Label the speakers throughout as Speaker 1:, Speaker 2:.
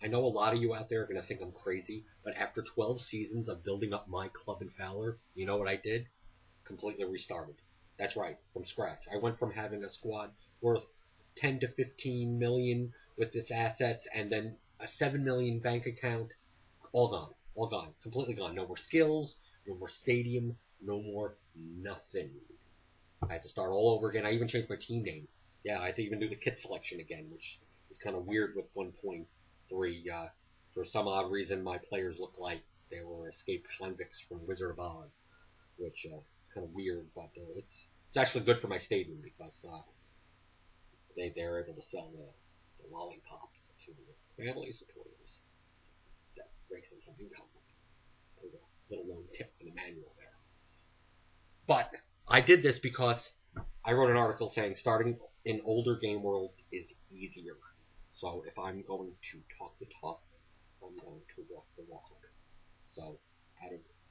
Speaker 1: I know a lot of you out there are going to think I'm crazy, but after 12 seasons of building up my club in Fowler, you know what I did? Completely restarted. That's right, from scratch. I went from having a squad worth 10 to 15 million with its assets and then a 7 million bank account, all gone, completely gone. No more skills, no more stadium, no more nothing. I had to start all over again. I even changed my team name. Yeah, I had to even do the kit selection again, which is kind of weird with 1.3. For some odd reason, my players look like they were escaped Schlenviks from Wizard of Oz, which is kind of weird, but it's actually good for my stadium because they're able to sell the lollipops to the family supporters. So that breaks in some income. There's a little known tip for the manual there. But I did this because I wrote an article saying starting in older game worlds is easier. So if I'm going to talk the talk, I'm going to walk the walk. So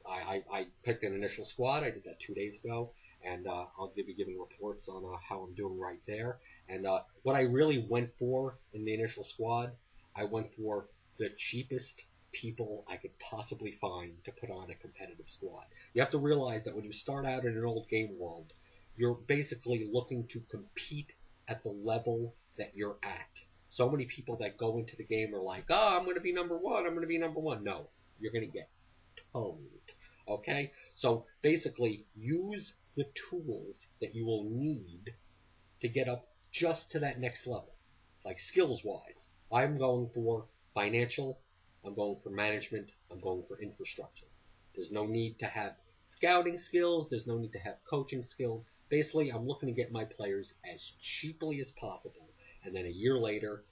Speaker 1: I picked an initial squad. I did that 2 days ago, and I'll be giving reports on how I'm doing right there. And what I really went for in the initial squad, I went for the cheapest people I could possibly find to put on a competitive squad. You have to realize that when you start out in an old game world, you're basically looking to compete at the level that you're at. So many people that go into the game are like, oh, I'm going to be number one, I'm going to be number one. No, you're going to get toned. Okay? So basically, use the tools that you will need to get up just to that next level. Like skills-wise, I'm going for financial, I'm going for management, I'm going for infrastructure. There's no need to have scouting skills, there's no need to have coaching skills. Basically, I'm looking to get my players as cheaply as possible, and then a year later,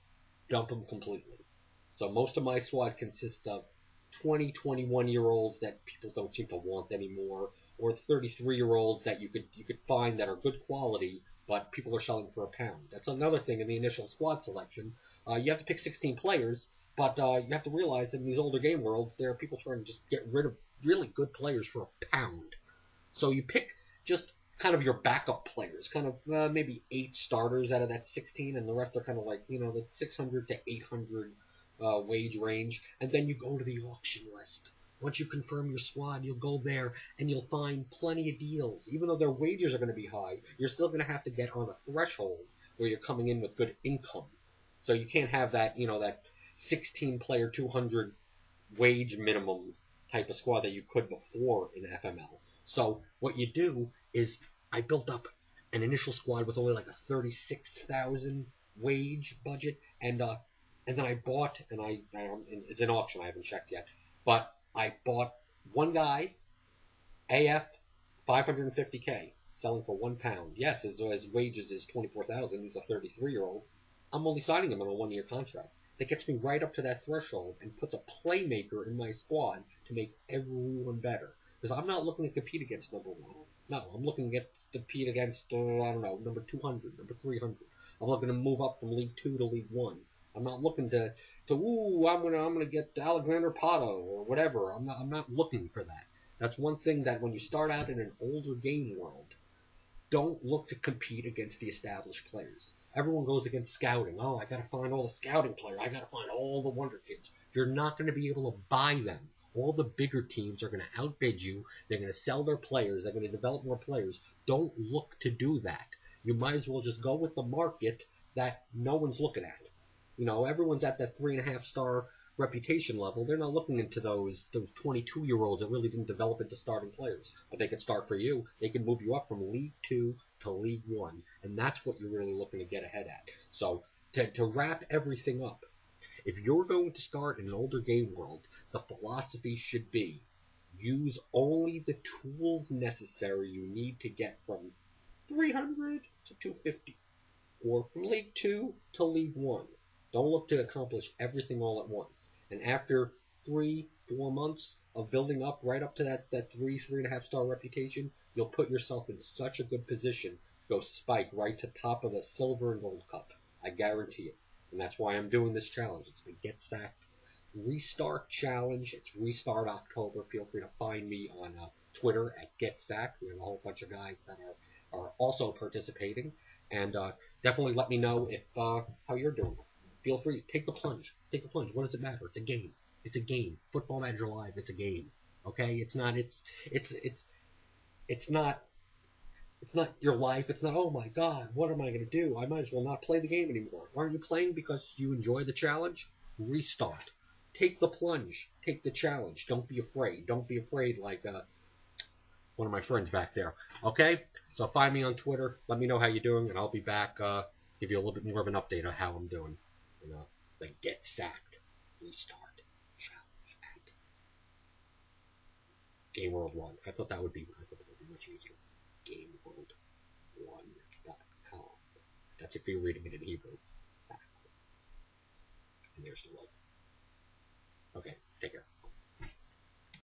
Speaker 1: dump them completely. So most of my squad consists of 20, 21-year-olds that people don't seem to want anymore, or 33-year-olds that you could find that are good quality, but people are selling for £1. That's another thing in the initial squad selection. You have to pick 16 players, but you have to realize that in these older game worlds, there are people trying to just get rid of really good players for £1. So you pick just kind of your backup players, kind of maybe 8 starters out of that 16, and the rest are kind of like, the 600 to 800 wage range, and then you go to the auction list. Once you confirm your squad, you'll go there, and you'll find plenty of deals. Even though their wages are going to be high, you're still going to have to get on a threshold where you're coming in with good income. So you can't have that, that 16-player, 200 wage minimum type of squad that you could before in FML. So what you do is I built up an initial squad with only like a 36,000 wage budget, and then I bought, and it's an auction, I haven't checked yet, but I bought one guy, AF, 550k, selling for £1. Yes, his wages is 24,000. He's a 33-year-old. I'm only signing him on a 1-year contract. That gets me right up to that threshold and puts a playmaker in my squad to make everyone better. Because I'm not looking to compete against number 1. No, I'm looking to compete against, number 200, number 300. I'm looking to move up from League 2 to League 1. I'm not looking to I'm gonna get Alexander Pato or whatever. I'm not looking for that. That's one thing that when you start out in an older game world, don't look to compete against the established players. Everyone goes against scouting. Oh, I gotta find all the scouting players. I gotta find all the wonder kids. You're not gonna be able to buy them. All the bigger teams are gonna outbid you. They're gonna sell their players. They're gonna develop more players. Don't look to do that. You might as well just go with the market that no one's looking at. Everyone's at that 3.5-star reputation level. They're not looking into those 22-year-olds that really didn't develop into starting players. But they can start for you. They can move you up from League 2 to League 1. And that's what you're really looking to get ahead at. So to wrap everything up, if you're going to start in an older game world, the philosophy should be use only the tools necessary you need to get from 300 to 250. Or from League 2 to League 1. Don't look to accomplish everything all at once. And after 3-4 months of building up right up to that 3.5-star reputation, you'll put yourself in such a good position to go spike right to top of the silver and gold cup. I guarantee it. And that's why I'm doing this challenge. It's the Get Sacked Restart Challenge. It's Restart October. Feel free to find me on Twitter at Get Sacked. We have a whole bunch of guys that are also participating. And definitely let me know if how you're doing. Feel free. Take the plunge. Take the plunge. What does it matter? It's a game. It's a game. Football Manager Live. It's a game. Okay. It's not. It's not. It's not your life. It's not. Oh my God. What am I going to do? I might as well not play the game anymore. Aren't you playing because you enjoy the challenge? Restart. Take the plunge. Take the challenge. Don't be afraid. Don't be afraid like one of my friends back there. Okay? So find me on Twitter. Let me know how you're doing, and I'll be back. Give you a little bit more of an update on how I'm doing. And then get sacked. Restart. Challenge at Game World 1. I thought that would be much easier. GameWorld1.com. That's if you're reading it in Hebrew. And there's the logo. Okay, take care.